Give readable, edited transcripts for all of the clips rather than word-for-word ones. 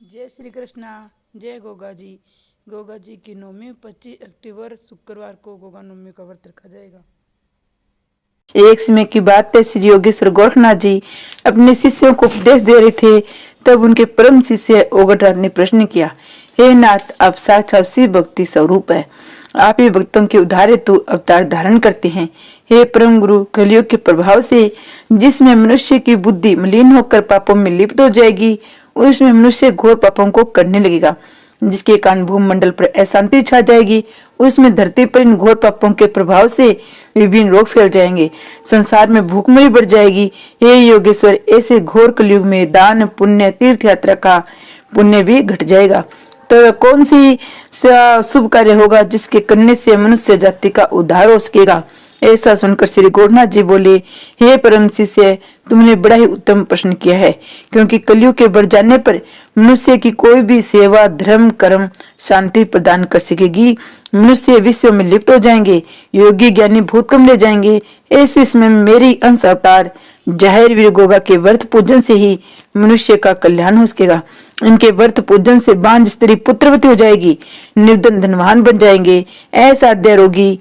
जय श्री कृष्णा। जय गोगा जी। गोगा जी की नवमी 25 अक्टूबर शुक्रवार को गोगा नवमी का व्रत रखा जाएगा। एक समय की बात है, श्री योगेश्वर गोरखनाथ जी अपने शिष्यों को उपदेश दे रहे थे। तब उनके परम शिष्य ओगटनाथ ने प्रश्न किया, हे नाथ, आप साक्षात शिव भक्ति स्वरूप है। आप ही भक्तों के उद्धार हेतु अवतार धारण करते हैं। हे परम गुरु, कलयुग के प्रभाव से जिसमें मनुष्य की बुद्धि मलिन होकर पापों में लिप्त हो जाएगी, उसमें मनुष्य घोर पापों को करने लगेगा, जिसके कारण भूमंडल पर अशांति छा जाएगी। उसमें धरती पर इन घोर पापों के प्रभाव से विभिन्न रोग फैल जाएंगे, संसार में भूखमरी बढ़ जाएगी। हे योगेश्वर, ऐसे घोर कलयुग में दान पुण्य तीर्थ यात्रा का पुण्य भी घट जाएगा। तो कौन सी शुभ कार्य होगा जिसके करने से मनुष्य जाति का उद्धार हो सकेगा? ऐसा सुनकर श्री गोरखनाथ जी बोले, हे परम शिष्य, तुमने बड़ा ही उत्तम प्रश्न किया है, क्योंकि कलयुग के बढ़ जाने पर मनुष्य की कोई भी सेवा धर्म कर्म शांति प्रदान कर सकेगी। मनुष्य विश्व में लिप्त हो जाएंगे, योगी ज्ञानी भूत कम ले जाएंगे। ऐसे समय मेरी अंश अवतार जाहिर वीर गोगा के व्रत पूजन से ही मनुष्य का कल्याण हो सकेगा। इनके व्रत पूजन से बांझ स्त्री पुत्रवती हो जाएगी, निर्धन धनवान बन जाएंगे, असाध्य रोगी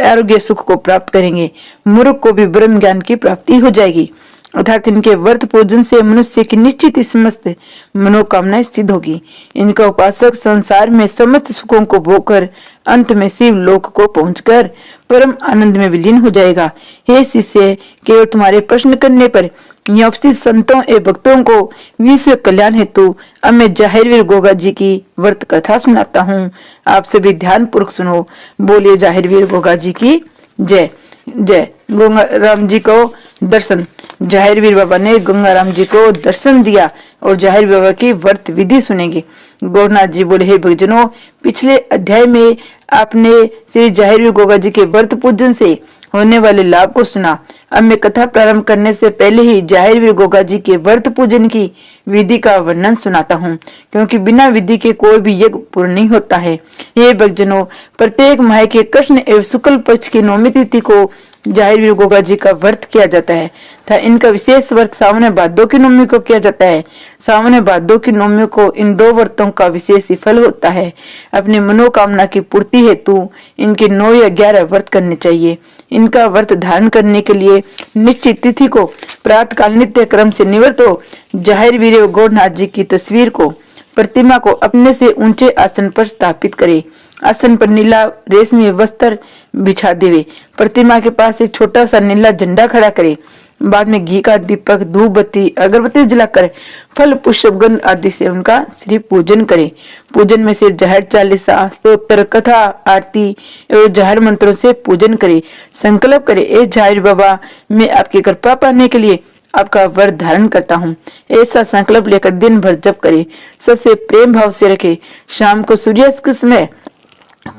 आरोग्य सुख को प्राप्त करेंगे, मूर्ख को भी ब्रह्म ज्ञान की प्राप्ति हो जाएगी। अर्थात इनके व्रत पूजन से मनुष्य की निश्चित समस्त मनोकामनाएं सिद्ध होगी। इनका उपासक संसार में समस्त सुखों को भोगकर अंत में शिव लोक को पहुंचकर परम आनंद में विलीन हो जाएगा। हे शिष्य, केवल तुम्हारे प्रश्न करने पर यहाँ उपस्थित संतों एवं भक्तों को विश्व कल्याण हेतु अब मैं जाहिरवीर गोगा जी की व्रत कथा सुनाता हूँ। आप सभी ध्यान पूर्वक सुनो। बोलिए जाहिरवीर गोगा जी की जय। जय। गंगाराम जी को दर्शन। जाहिरवीर बाबा ने गंगाराम जी को दर्शन दिया और जाहिर बाबा की व्रत विधि सुनेंगे। गोरखनाथ जी बोले, हे भक्तजनों, पिछले अध्याय में आपने श्री जाहिरवीर गोगा जी के व्रत पूजन से होने वाले लाभ को सुना। अब मैं कथा प्रारंभ करने से पहले ही जाहिरवीर गोगा जी के व्रत पूजन की विधि का वर्णन सुनाता हूँ, क्योंकि बिना विधि के कोई भी यज्ञ पूर्ण नहीं होता है। ये भक्तजनों, प्रत्येक माह के कृष्ण एवं शुक्ल पक्ष की नौमी तिथि को जाहिरवीर गोगा जी का व्रत किया जाता है तथा इनका विशेष व्रत सावन भादों की नौमी को किया जाता है। सावन भादों की नौमी को इन दो व्रतों का विशेष फल होता है। अपनी मनोकामना की पूर्ति हेतु इनके 9 या 11 व्रत करने चाहिए। इनका व्रत धारण करने के लिए निश्चित तिथि को प्रातःकाल नित्य क्रम से निवृत्त हो जाहिरवीर गोरखनाथ जी की तस्वीर को प्रतिमा को अपने से ऊंचे आसन पर स्थापित करे। आसन पर नीला रेशमी वस्त्र बिछा देवे। प्रतिमा के पास एक छोटा सा नीला झंडा खड़ा करे। बाद में घी का दीपक धूप बत्ती अगरबत्ती जलाकर फल पुष्प गंध आदि से उनका श्री पूजन करे। पूजन में सिर्फ जाहिर चालीसा स्तोत्र कथा आरती एवं जाहिर मंत्रों से पूजन करे। संकल्प करे, ए जाहिर बाबा, मैं आपकी कृपा पाने के लिए आपका व्रत धारण करता हूँ। ऐसा संकल्प लेकर दिन भर जप करे, सबसे प्रेम भाव से रखे। शाम को सूर्यास्त के समय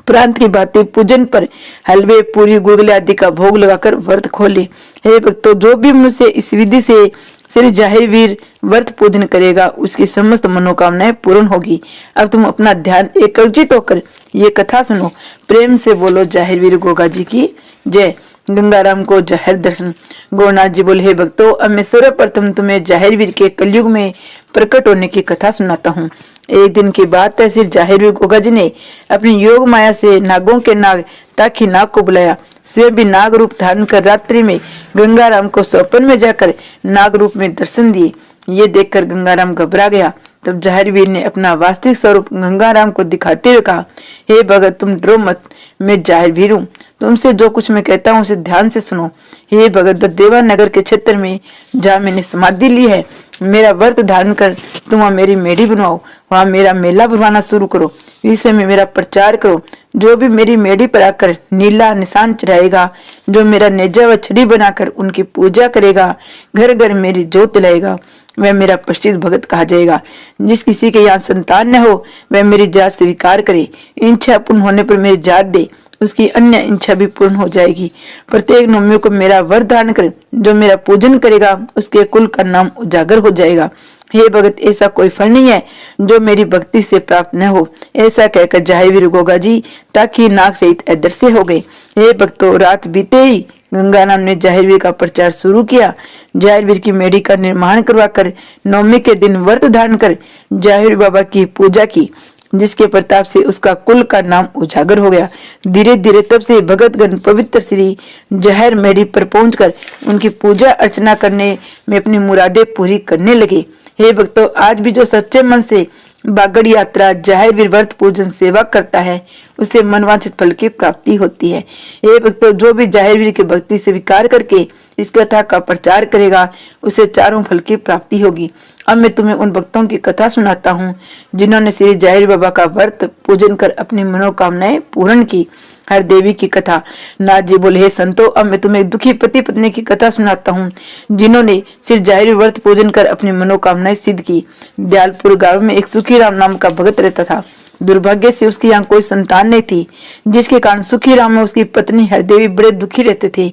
प्रांत की बातें पूजन पर हलवे पूरी गुलगुले आदि का भोग लगाकर व्रत खोले। हे भक्तों, जो भी मनुष्य इस विधि से श्री जाहिरवीर व्रत पूजन करेगा उसकी समस्त मनोकामनाएं पूर्ण होगी। अब तुम अपना ध्यान एकत्रित होकर ये कथा सुनो। प्रेम से बोलो जाहिरवीर गोगा जी की जय। गंगाराम को जाहिर दर्शन। गोरखनाथ जी बोले, हे भक्तों, अब मैं सर्वप्रथम तुम्हें जाहिरवीर के कलयुग में प्रकट होने की कथा सुनाता हूँ। एक दिन की बात है, श्री जाहिरवीर गोगा जी ने अपनी योग माया से नागों के नाग ताकि नाग को बुलाया। स्वयं भी नाग रूप धारण कर रात्रि में गंगाराम को स्वप्न में जाकर नाग रूप में दर्शन दिए। ये देखकर गंगाराम घबरा गया। तब जाहिरवीर ने अपना वास्तविक स्वरूप गंगाराम को दिखाते हुए कहा, हे भगत, तुम डरो मत, मैं जाहिरवीर हूँ। तुमसे जो कुछ मैं कहता हूँ उसे ध्यान से सुनो। हे भगत, देवा नगर के क्षेत्र में जहाँ मैंने समाधि ली है, मेरा व्रत धारण कर तुम वहाँ मेरी मेढ़ी बनवाओ, वहाँ मेरा मेला बनवाना शुरू करो, विषय में मेरा प्रचार करो। जो भी मेरी मेढ़ी पर आकर नीला निशान चढ़ाएगा, जो मेरा नेजा व छड़ी बनाकर उनकी पूजा करेगा, घर घर मेरी जोत लाएगा, वह मेरा प्रसिद्ध भगत कहा जाएगा। जिस किसी के यहाँ संतान न हो वह मेरी जात स्वीकार करे, इच्छा पूर्ण होने पर मेरी जात दे, उसकी अन्य इच्छा भी पूर्ण हो जाएगी। प्रत्येक नवमी को मेरा व्रत धारण कर जो मेरा पूजन करेगा उसके कुल का नाम उजागर हो जाएगा। हे भगत, ऐसा कोई फल नहीं है जो मेरी भक्ति से प्राप्त न हो। ऐसा कहकर जाहिर गोगा जी ताकि नाक सहित अदृश्य हो गए। हे भक्तों, रात बीते ही गंगाराम ने जाहिरवीर का प्रचार शुरू किया। जाहिरवीर की मेढ़ी का निर्माण करवाकर नवमी के दिन व्रत धारण कर जाहिर बाबा की पूजा की, जिसके प्रताप से उसका कुल का नाम उजागर हो गया। धीरे धीरे तब से भगतगण पवित्र श्री जहर मेढ़ी पर पहुंचकर उनकी पूजा अर्चना करने में अपनी मुरादें पूरी करने लगे। हे भक्तों, आज भी जो सच्चे मन से बागड़ यात्रा जाहिर व्रत पूजन सेवा करता है उसे मनवांछित फल की प्राप्ति होती है। हे भक्तों, जो भी जाहिर की भक्ति स्वीकार करके इस कथा का प्रचार करेगा उसे चारों फल की प्राप्ति होगी। अब मैं तुम्हें उन भक्तों की कथा सुनाता हूँ जिन्होंने श्री जाहिर बाबा का व्रत पूजन कर अपनी मनोकामनाएं पूर्ण की। हर देवी की कथा। नाथ जी बोले, हे संतो, अब मैं तुम्हें दुखी पति पत्नी की कथा सुनाता हूँ जिन्होंने श्री जाहिर व्रत पूजन कर अपनी मनोकामनाएं सिद्ध की। दयालपुर गांव में एक सुखी राम नाम का भगत रहता था। दुर्भाग्य से उसके यहाँ कोई संतान नहीं थी, जिसके कारण सुखी राम और उसकी पत्नी हरदेवी बड़े दुखी रहते थे।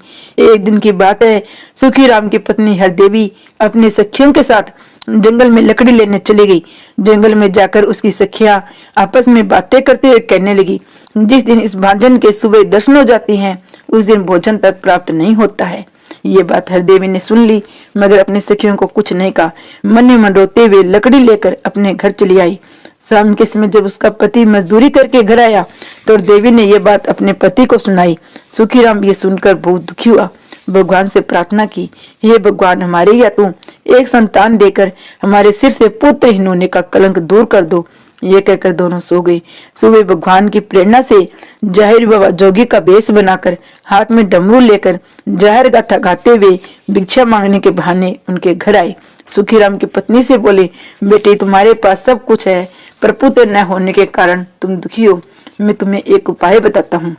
एक दिन की बात है, सुखी राम की पत्नी हरदेवी अपने सखियों के साथ जंगल में लकड़ी लेने चली गई। जंगल में जाकर उसकी सखियां आपस में बातें करते हुए कहने लगी, जिस दिन इस भांजन के सुबह दर्शन हो जाती हैं उस दिन भोजन तक प्राप्त नहीं होता है। ये बात हरदेवी ने सुन ली, मगर अपने सखियों को कुछ नहीं कहा। मन ही मन रोते हुए लकड़ी लेकर अपने घर चली आई। शाम के समय जब उसका पति मजदूरी करके घर आया तो देवी ने यह बात अपने पति को सुनाई। सुखीराम ये सुनकर बहुत दुखी हुआ। भगवान से प्रार्थना की, हे भगवान, हमारे या तुम एक संतान देकर हमारे सिर से पुत्रहीन होने का कलंक दूर कर दो। ये कहकर दोनों सो गए। सुबह भगवान की प्रेरणा से जाहिर बाबा जोगी का वेश बनाकर हाथ में डमरू लेकर जाहिर गाथा गाते हुए भिक्षा मांगने के बहाने उनके घर आए। सुखीराम की पत्नी से बोले, बेटे, तुम्हारे पास सब कुछ है पर पुत्र न होने के कारण तुम दुखी हो। मैं तुम्हें एक उपाय बताता हूँ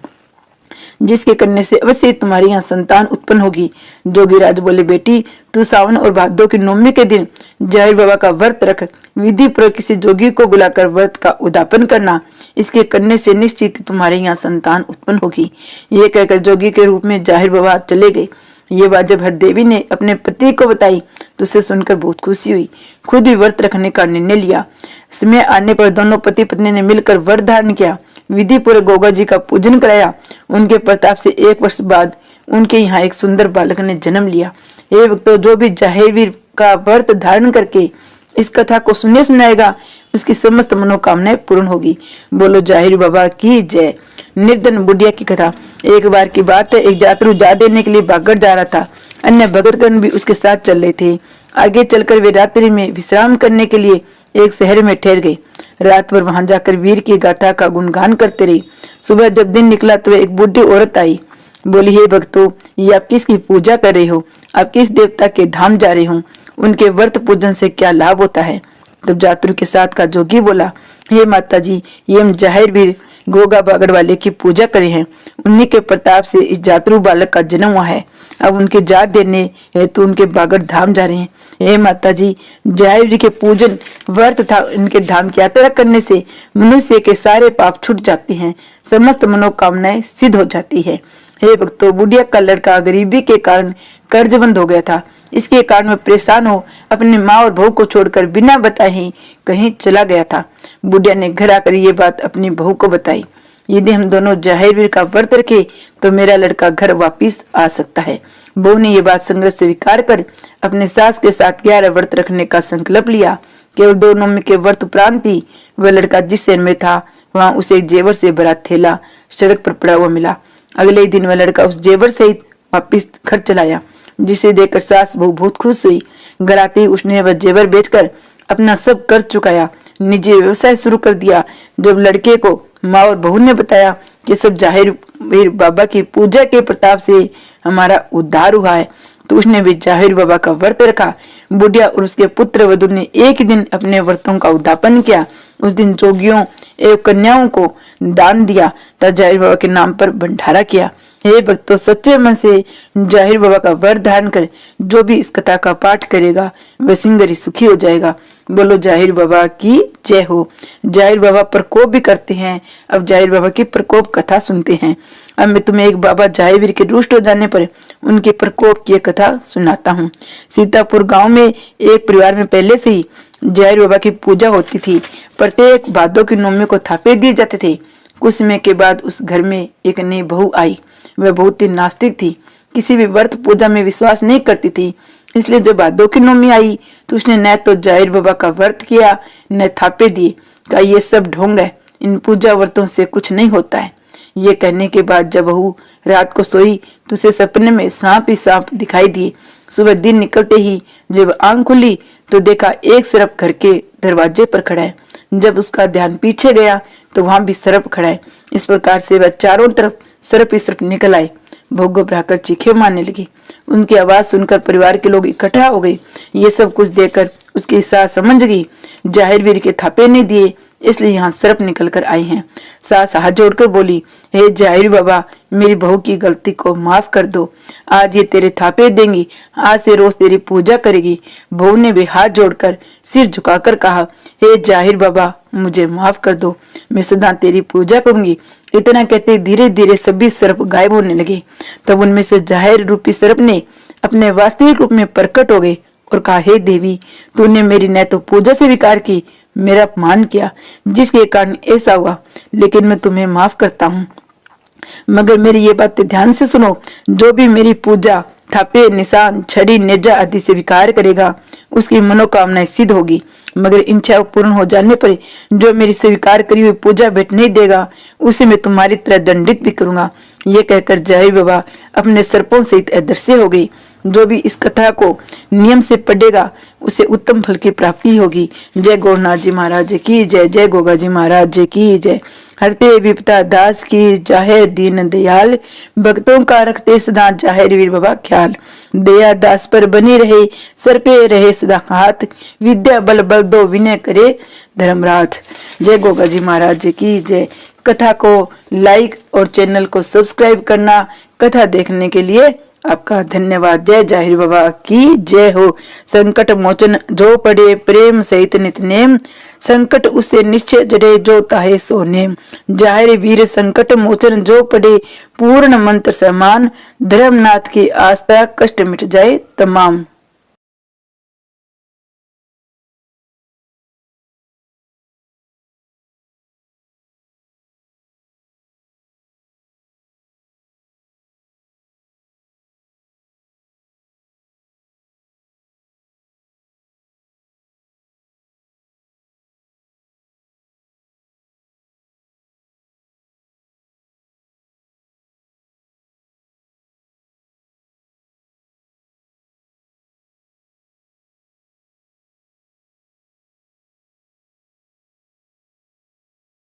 जिसके करने से अवश्य तुम्हारी यहाँ संतान उत्पन्न होगी। जोगीराज बोले, बेटी, तू सावन और भादों की नवमी के दिन जाहिर बाबा का व्रत रख। विधि पूर्वक किसी जोगी को बुलाकर व्रत का उद्यापन करना। इसके करने से निश्चित तुम्हारे यहाँ संतान उत्पन्न होगी। ये कहकर जोगी के रूप में जाहिर बाबा चले गए। ये बात जब हरदेवी ने अपने पति को बताई तो उसे सुनकर बहुत खुशी हुई। खुद भी व्रत रखने का निर्णय लिया। समय आने पर दोनों पति पत्नी ने मिलकर व्रत धारण किया। विधि पूर्वक गोगा जी का पूजन कराया। उनके प्रताप से 1 वर्ष बाद उनके यहाँ एक सुंदर बालक ने जन्म लिया। ये भक्तों, जो भी जाहिर का व्रत धारण करके इस कथा को सुनाएगा उसकी समस्त मनोकामनाएं पूर्ण होगी। बोलो जाहिर बाबा की जय। निर्धन बुढ़िया की कथा। एक बार की बात है, एक यात्रु जा देने के लिए बागड़ जा रहा था। अन्य भगतगण भी उसके साथ चल रहे थे। आगे चलकर वे रात्रि में विश्राम करने के लिए एक शहर में ठहर गए। रात भर वहां जाकर वीर की गाथा का गुणगान करते रहे। सुबह जब दिन निकला तो एक बुढ़ी औरत आई। बोली, हे भक्तों, ये आप किसकी पूजा कर रहे हो? आप किस देवता के धाम जा रहे हो? उनके व्रत पूजन से क्या लाभ होता है? तब यात्रु के साथ का जोगी बोला, हे माता जी, ये हम जाहिर वीर गोगा बागड़ वाले की पूजा करे हैं। उन्हीं के प्रताप से इस यात्रु बालक का जन्म हुआ है। अब उनके जात देने हेतु उनके बागड़ धाम जा रहे हैं। हे माता जी, जाहिर के पूजन व्रत था इनके धाम की यात्रा करने से मनुष्य के सारे पाप छूट जाते हैं, समस्त मनोकामनाएं सिद्ध हो जाती है। हे भक्तों, बुढ़िया का लड़का गरीबी के कारण कर्जबंद हो गया था। इसके कारण वह परेशान हो अपनी माँ और बहू को छोड़कर बिना बताए ही कहीं चला गया था। बुढ़िया ने घर आकर ये बात अपनी बहू को बताई। यदि हम दोनों जाहिर का व्रत रखे तो मेरा लड़का घर वापिस आ सकता है। बहू ने ये बात संग्रह स्वीकार कर अपने सास के साथ 11 व्रत रखने का संकल्प लिया। केवल 2 नवमी के व्रत उपरांत ही वह लड़का जिस शहर में था वहां उसे एक जेवर से भरा थैला सड़क पर पड़ा हुआ मिला। अगले ही दिन वह लड़का उस जेवर सहित वापिस घर चलाया, जिसे देखकर सास बहू बहुत खुश हुई। घर आते ही उसने वह जेवर बेचकर अपना सब कर्ज चुकाया, निजी व्यवसाय शुरू कर दिया। जब लड़के को माँ और बहू ने बताया कि सब जाहिर बाबा की पूजा के प्रताप से हमारा उद्धार हुआ है, तो उसने भी जाहिर बाबा का व्रत रखा। बुढ़िया और उसके पुत्र वधु ने एक ही दिन अपने व्रतों का उद्यापन किया। उस दिन जोगियों एवं कन्याओं को दान दिया तथा जाहिर बाबा के नाम पर भंडारा किया। हे भक्तों, सच्चे मन से जाहिर बाबा का व्रत धारण कर जो भी इस कथा का पाठ करेगा वह सिंगरी सुखी हो जाएगा। बोलो जाहिर बाबा की जय हो। जाहिर बाबा प्रकोप भी करते हैं। अब जाहिर बाबा की प्रकोप कथा सुनते हैं। अब मैं तुम्हें एक बाबा जाहिर के रुष्ट हो जाने पर उनके प्रकोप की कथा सुनाता हूँ। सीतापुर गांव में एक परिवार में पहले से ही जाहिर बाबा की पूजा होती थी। प्रत्येक भादों की नौमी को थापे दिए जाते थे। कुछ समय के बाद उस घर में एक नई बहू आई। वह बहुत ही नास्तिक थी, किसी भी व्रत पूजा में विश्वास नहीं करती थी। इसलिए जब भादों की नौमी आई तो उसने न तो जाहिर बाबा का व्रत किया न थापे दिए। कहा ये सब ढोंग है, इन पूजा व्रतों से कुछ नहीं होता है। ये कहने के बाद जब बहू रात को सोई तो उसे सपने में सांप ही सांप दिखाई दिए। सुबह दिन निकलते ही जब आंख खुली तो देखा एक सर्प घर के दरवाजे पर खड़ा है। जब उसका ध्यान पीछे गया तो वहां भी सर्प खड़ा है। इस प्रकार से वह चारों तरफ सर्प ही सर्प निकल आए। बहू घबराकर चीखे मारने लगी। उनकी आवाज सुनकर परिवार के लोग इकट्ठा हो गए। ये सब कुछ देखकर उसकी सास समझ गई जाहिर वीर के थापे नहीं दिए, इसलिए यहाँ सर्प निकल कर आए हैं। सास हाथ जोड़कर बोली, हे जाहिर बाबा, मेरी बहू की गलती को माफ कर दो। आज ये तेरे थापे देंगी, आज से रोज तेरी पूजा करेगी। बहू ने भी हाथ जोड़कर सिर झुकाकर कहा, हे जाहिर बाबा, मुझे माफ कर दो, मैं सदा तेरी पूजा करूंगी। इतना कहते धीरे धीरे सभी सर्प गायब होने लगे। तब उनमें से जाहिर रूपी सर्प ने अपने वास्तविक रूप में प्रकट हो गए और कहा, हे देवी, तूने मेरी न तो पूजा से विकार की, मेरा अपमान किया, जिसके कारण ऐसा हुआ, लेकिन मैं तुम्हें माफ करता हूँ। मगर मेरी ये बात ध्यान से सुनो, जो भी मेरी पूजा थापे, निशान, छड़ी, नेजा आदि से विकार करेगा उसकी मनोकामनाएं सिद्ध होगी। मगर इच्छा पूर्ण हो जाने पर जो मेरी स्वीकार करी हुई पूजा भेंट नहीं देगा उसे मैं तुम्हारी तरह दंडित भी करूंगा। ये कहकर जाहिर बाबा अपने सर्पों सहित अदृश्य हो गई। जो भी इस कथा को नियम से पढ़ेगा उसे उत्तम फल की प्राप्ति होगी। जय गोरखनाथ जी महाराज की जय। जय गोगा जी महाराज की जय। हरते विपता दास की जाहिर दीन दयाल, भक्तों का रखते सदा जाहिर वीर बाबा ख्याल। दया दास पर बनी रहे, सर पे रहे सदा हाथ, विद्या बल बल दो विनय करे धर्मराज। जय गोगा जी महाराज की जय। कथा को लाइक और चैनल को सब्सक्राइब करना। कथा देखने के लिए आपका धन्यवाद। जय जाहिर बाबा की जय हो। संकट मोचन जो पड़े प्रेम सहित नित नेम, संकट उसे निश्चय जड़े जो ताहे सो नेम। जाहिर वीर संकट मोचन जो पड़े, पूर्ण मंत्र समान, धर्मनाथ की आस्था कष्ट मिट जाए तमाम।